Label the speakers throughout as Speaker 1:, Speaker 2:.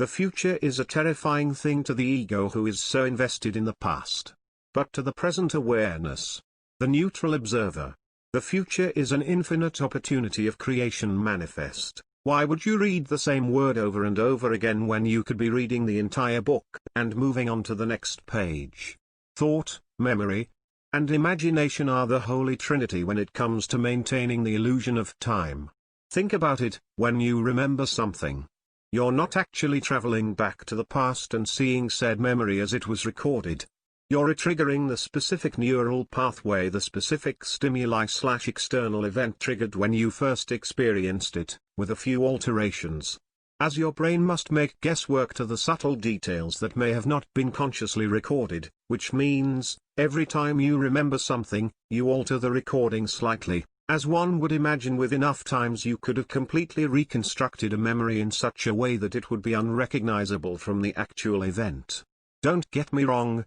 Speaker 1: The future is a terrifying thing to the ego who is so invested in the past. But to the present awareness, the neutral observer, the future is an infinite opportunity of creation manifest. Why would you read the same word over and over again when you could be reading the entire book and moving on to the next page? Thought, memory, and imagination are the Holy Trinity when it comes to maintaining the illusion of time. Think about it: when you remember something, you're not actually traveling back to the past and seeing said memory as it was recorded. You're triggering the specific neural pathway, the specific stimuli/external event triggered when you first experienced it, with a few alterations. As your brain must make guesswork to the subtle details that may have not been consciously recorded, which means, every time you remember something, you alter the recording slightly. As one would imagine, with enough times you could have completely reconstructed a memory in such a way that it would be unrecognizable from the actual event. Don't get me wrong.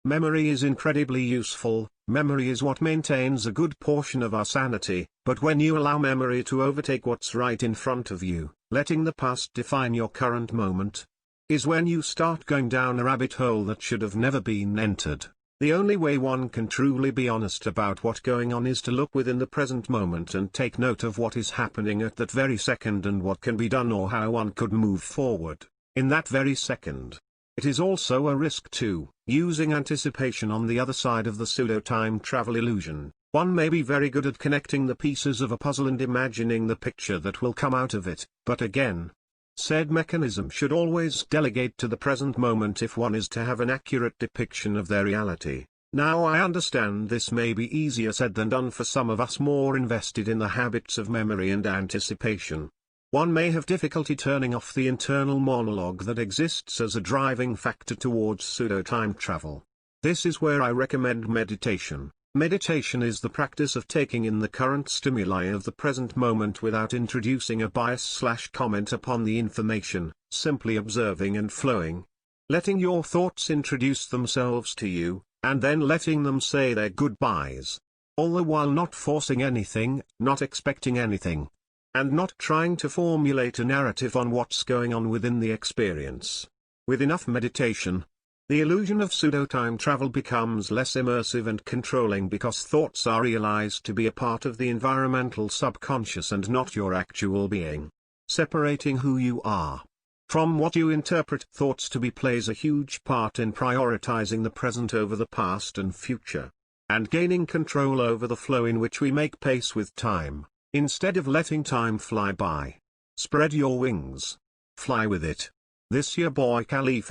Speaker 1: Memory is incredibly useful. Memory is what maintains a good portion of our sanity, but when you allow memory to overtake what's right in front of you, letting the past define your current moment, is when you start going down a rabbit hole that should have never been entered. The only way one can truly be honest about what's going on is to look within the present moment and take note of what is happening at that very second and what can be done or how one could move forward in that very second. It is also a risk too, using anticipation on the other side of the pseudo-time travel illusion. One may be very good at connecting the pieces of a puzzle and imagining the picture that will come out of it, but again, said mechanism should always delegate to the present moment if one is to have an accurate depiction of their reality. Now I understand this may be easier said than done for some of us more invested in the habits of memory and anticipation. One may have difficulty turning off the internal monologue that exists as a driving factor towards pseudo-time travel. This is where I recommend meditation. Meditation is the practice of taking in the current stimuli of the present moment without introducing a bias/comment upon the information, simply observing and flowing. Letting your thoughts introduce themselves to you, and then letting them say their goodbyes. All the while not forcing anything, not expecting anything, and not trying to formulate a narrative on what's going on within the experience. With enough meditation, the illusion of pseudo-time travel becomes less immersive and controlling because thoughts are realized to be a part of the environmental subconscious and not your actual being. Separating who you are from what you interpret thoughts to be plays a huge part in prioritizing the present over the past and future, and gaining control over the flow in which we make pace with time, instead of letting time fly by. Spread your wings. Fly with it. This your boy Khalif,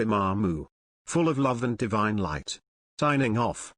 Speaker 1: full of love and divine light. Signing off.